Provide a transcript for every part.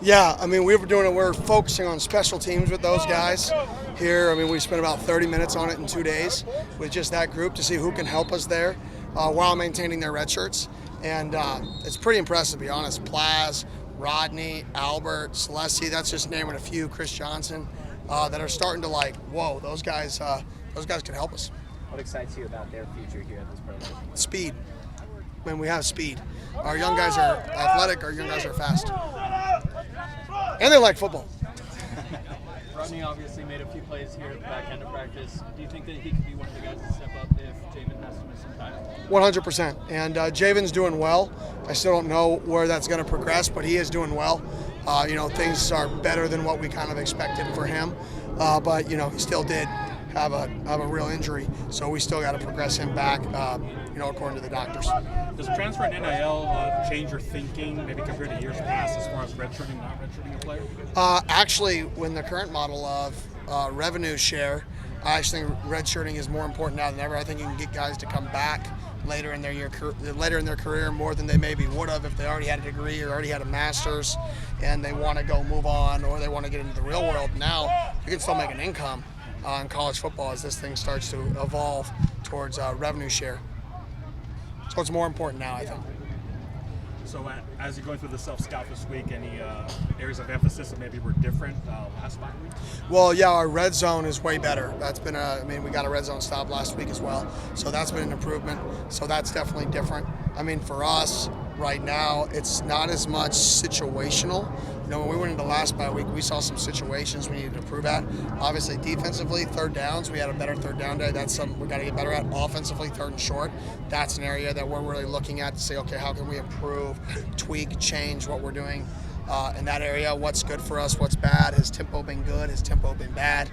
Yeah, I mean, we're focusing on special teams with those guys here. I mean, we spent about 30 minutes on it in 2 days with just that group to see who can help us there while maintaining their red shirts. And it's pretty impressive, to be honest. Plaz, Rodney, Albert, Celestia, that's just naming a few, Chris Johnson, that are starting to whoa, those guys can help us. What excites you about their future here at this program? Speed. I mean, we have speed. Our young guys are athletic, our young guys are fast. And they like football. Rodney obviously made a few plays here at the back end of practice. Do you think that he could be one of the guys to step up if Javen has to miss some time? 100%. And Javen's doing well. I still don't know where that's going to progress, but he is doing well. Things are better than what we kind of expected for him. But he still did have a real injury, so we still got to progress him back, according to the doctors. Does transfer in NIL change your thinking, maybe compared to years past, as far as redshirting, not redshirting a player? Actually, when the current model of revenue share, I actually think redshirting is more important now than ever. I think you can get guys to come back later in their career more than they maybe would have if they already had a degree or already had a master's and they want to go move on or they want to get into the real world. Now you can still make an income in college football as this thing starts to evolve towards revenue share. So it's more important now, I think. So as you're going through the self-scout this week, any areas of emphasis that maybe were different last 5 weeks? Well, yeah, our red zone is way better. That's been we got a red zone stop last week as well. So that's been an improvement. So that's definitely different. I mean, for us right now, it's not as much situational. When we went into last bye week, we saw some situations we needed to improve at. Obviously, defensively, third downs, we had a better third down day. That's something we got to get better at. Offensively, third and short, that's an area that we're really looking at to say, okay, how can we improve, tweak, change what we're doing in that area? What's good for us? What's bad? Has tempo been good? Has tempo been bad?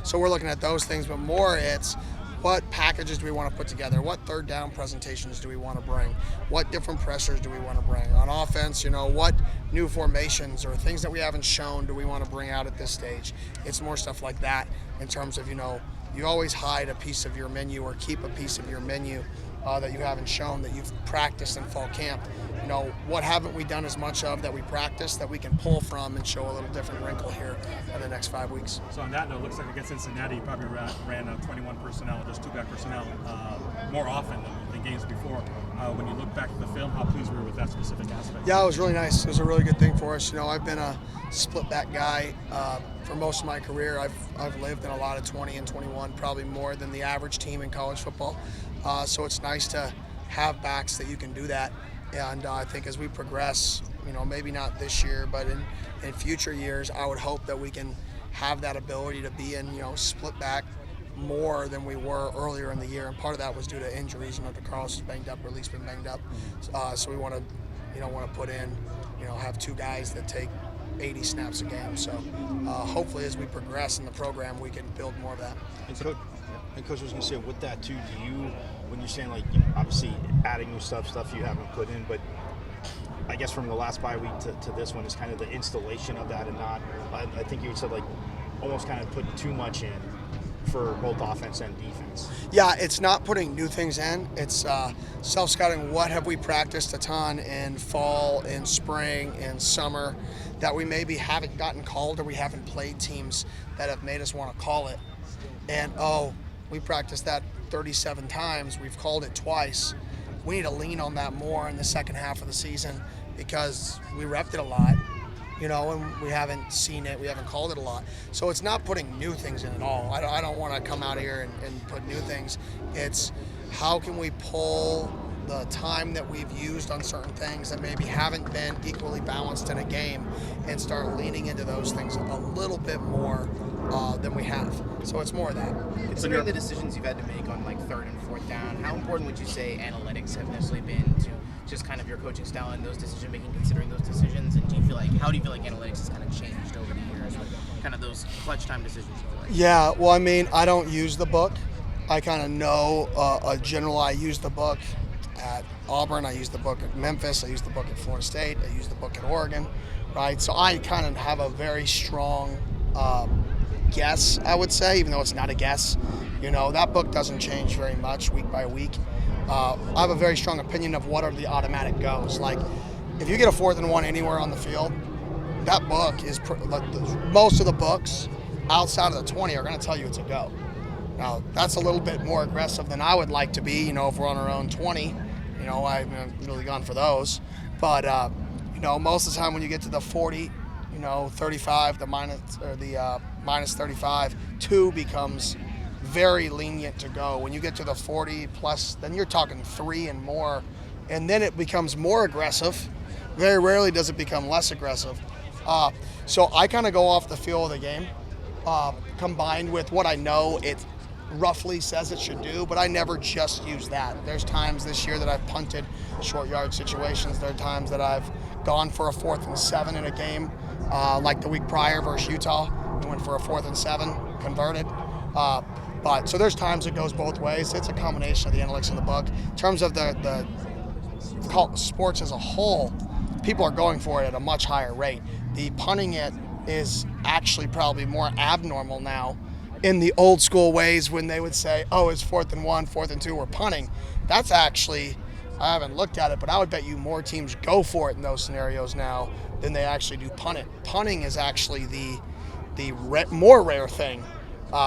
So we're looking at those things, but more it's what packages do we want to put together? What third down presentations do we want to bring? What different pressures do we want to bring? On offense, what new formations or things that we haven't shown do we want to bring out at this stage? It's more stuff like that in terms of, you always hide a piece of your menu or keep a piece of your menu that you haven't shown that you've practiced in fall camp. What haven't we done as much of that we practiced that we can pull from and show a little different wrinkle here in the next 5 weeks. So on that note, it looks like against Cincinnati, you probably ran 21 personnel, just two-back personnel, more often than games before. When you look back at the film, how pleased were you with that specific aspect? Yeah, it was really nice. It was a really good thing for us. I've been a split-back guy for most of my career. I've lived in a lot of 20 and 21, probably more than the average team in college football. So it's nice to have backs that you can do that. And I think as we progress, maybe not this year, but in future years, I would hope that we can have that ability to be in, split back more than we were earlier in the year. And part of that was due to injuries. DeCarlos was banged up, or at least been banged up. So we want to, put in, have two guys that take 80 snaps a game. So hopefully as we progress in the program, we can build more of that. And Coach, I was going to say, with that too, do you, when you're saying obviously adding new stuff you haven't put in, but I guess from the last bye week to this one is kind of the installation of that and not, I think you said almost kind of put too much in for both offense and defense. Yeah, it's not putting new things in. It's self-scouting. What have we practiced a ton in fall, in spring, in summer that we maybe haven't gotten called or we haven't played teams that have made us want to call it. And, we practiced that 37 times. We've called it twice. We need to lean on that more in the second half of the season because we repped it a lot, and we haven't seen it. We haven't called it a lot. So it's not putting new things in at all. I don't want to come out here and put new things. It's how can we pull the time that we've used on certain things that maybe haven't been equally balanced in a game and start leaning into those things a little bit more than we have. So it's more of that. Considering the decisions you've had to make on third and fourth down, how important would you say analytics have necessarily been to just kind of your coaching style and those decision making, considering those decisions? And how do you feel like analytics has kind of changed over the years with kind of those clutch time decisions? Yeah, well, I don't use the book. I kind of know a general. I use the book at Auburn. I use the book at Memphis. I use the book at Florida State. I use the book at Oregon, right? So I kind of have a very strong guess, I would say, even though it's not a guess. That book doesn't change very much week by week. I have a very strong opinion of what are the automatic goes. If you get a 4th and 1 anywhere on the field, that book is most of the books outside of the 20 are going to tell you it's a go. Now, that's a little bit more aggressive than I would like to be, if we're on our own 20. I haven't really gone for those. But, most of the time when you get to the 40, 35, the minus 35, 2 becomes very lenient to go. When you get to the 40 plus, then you're talking 3 and more. And then it becomes more aggressive. Very rarely does it become less aggressive. So I kind of go off the feel of the game, combined with what I know it roughly says it should do, but I never just use that. There's times this year that I've punted short yard situations. There are times that I've gone for a 4th and 7 in a game, like the week prior versus Utah. We went for a 4th and 7, converted. But so there's times it goes both ways. It's a combination of the analytics and the book. In terms of the sports as a whole, people are going for it at a much higher rate. The punting it is actually probably more abnormal now in the old school ways when they would say, oh, it's 4th and 1, 4th and 2, we're punting. That's actually, I haven't looked at it, but I would bet you more teams go for it in those scenarios now than they actually do punt it. Punting is actually the more rare thing,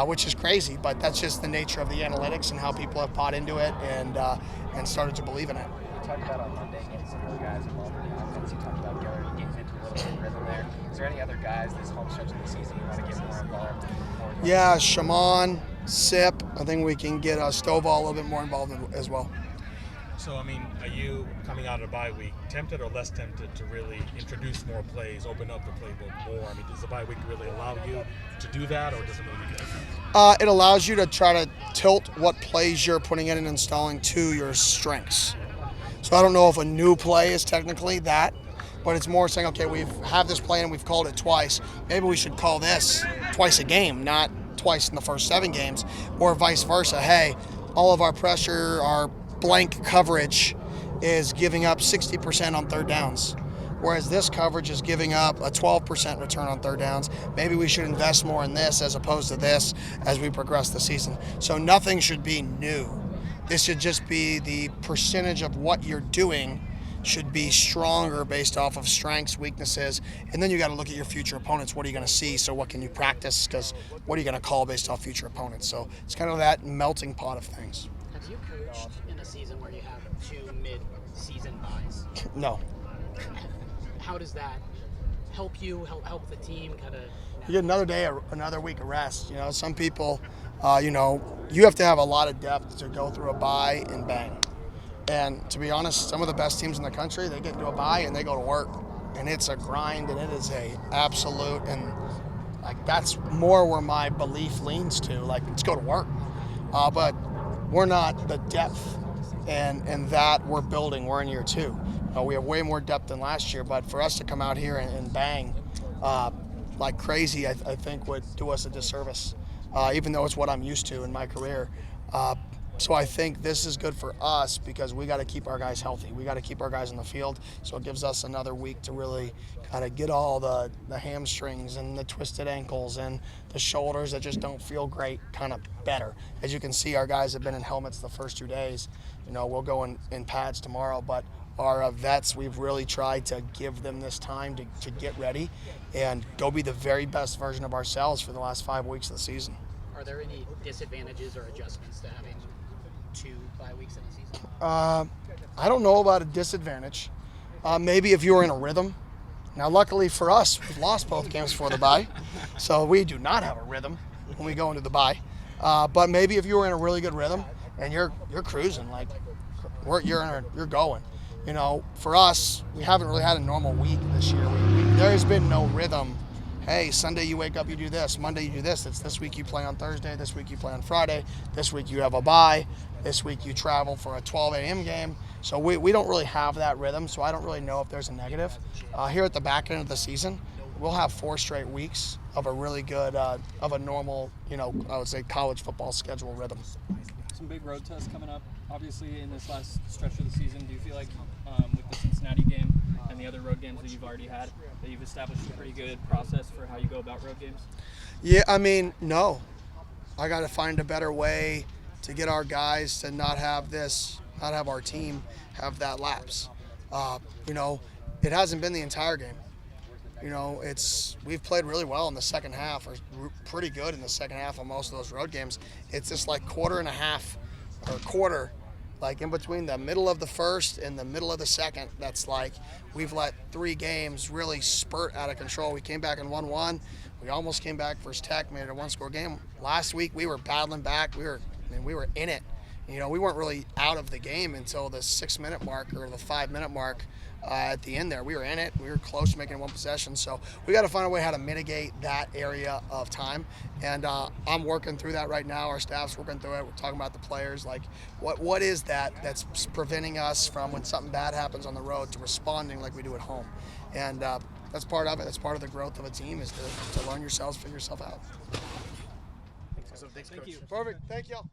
which is crazy, but that's just the nature of the analytics and how people have bought into it and started to believe in it. You talked about on Monday getting some other guys involved in the offense. You talked about Garrett getting into a little bit of rhythm there. Is there any other guys this home stretch of the season you want to get more involved? Yeah, Shaman, Sip. I think we can get Stovall a little bit more involved as well. So, are you coming out of the bye week tempted or less tempted to really introduce more plays, open up the playbook more? Does the bye week really allow you to do that, or does it really get? It allows you to try to tilt what plays you're putting in and installing to your strengths. So I don't know if a new play is technically that, but it's more saying, okay, we have this play and we've called it twice. Maybe we should call this twice a game, not twice in the first 7 games, or vice versa. Hey, all of our pressure, our blank coverage is giving up 60% on 3rd downs, whereas this coverage is giving up a 12% return on 3rd downs. Maybe we should invest more in this as opposed to this as we progress the season. So nothing should be new. This should just be the percentage of what you're doing should be stronger based off of strengths, weaknesses, and then you got to look at your future opponents. What are you going to see? So what can you practice? Because what are you going to call based off future opponents? So it's kind of that melting pot of things. Have you coached in a season where you have 2 mid-season buys? No. How does that help you, help the team kind of? You get another day, another week of rest. Some people, you have to have a lot of depth to go through a bye and bang. And to be honest, some of the best teams in the country, they get into a bye and they go to work. And it's a grind and it is a absolute, and that's more where my belief leans to. Let's go to work. But we're not the depth and that we're building. We're in year 2. We have way more depth than last year, but for us to come out here and bang like crazy, I think would do us a disservice, even though it's what I'm used to in my career. So I think this is good for us because we got to keep our guys healthy. We got to keep our guys in the field. So it gives us another week to really kind of get all the hamstrings and the twisted ankles and the shoulders that just don't feel great kind of better. As you can see, our guys have been in helmets the first 2 days. We'll go in pads tomorrow, but our vets, we've really tried to give them this time to get ready and go be the very best version of ourselves for the last 5 weeks of the season. Are there any disadvantages or adjustments to having 2 bye weeks in a season? I don't know about a disadvantage. Maybe if you were in a rhythm. Now, luckily for us, we've lost both games before the bye, so we do not have a rhythm when we go into the bye. But maybe if you were in a really good rhythm and you're cruising, you're going. For us, we haven't really had a normal week this year. There has been no rhythm. Hey, Sunday you wake up, you do this. Monday you do this. It's this week you play on Thursday. This week you play on Friday. This week you have a bye. This week you travel for a 12 a.m. game. So we don't really have that rhythm, so I don't really know if there's a negative. Here at the back end of the season, we'll have 4 straight weeks of a really good, of a normal, I would say college football schedule rhythm. Some big road tests coming up, obviously, in this last stretch of the season. Do you feel like with the Cincinnati game and the other road games that you've already had, that you've established a pretty good process for how you go about road games? Yeah, no. I got to find a better way to get our guys to not have our team have that lapse. It hasn't been the entire game. You know, we've played really well in the second half, or pretty good in the second half of most of those road games. It's just like quarter and a half, or quarter, like in between the middle of the first and the middle of the second. That's like we've let 3 games really spurt out of control. We came back and won 1. We almost came back versus Tech, made it a 1-score game. Last week we were battling back. We were in it. You know, we weren't really out of the game until the 6-minute mark or the 5-minute mark at the end there. We were in it. We were close to making 1 possession. So we got to find a way how to mitigate that area of time. And I'm working through that right now. Our staff's working through it. We're talking about the players. Like, what is that's preventing us from, when something bad happens on the road, to responding like we do at home? And that's part of it. That's part of the growth of a team, is to learn yourselves, figure yourself out. So thanks, Coach. Thank you. Perfect. Thank you all.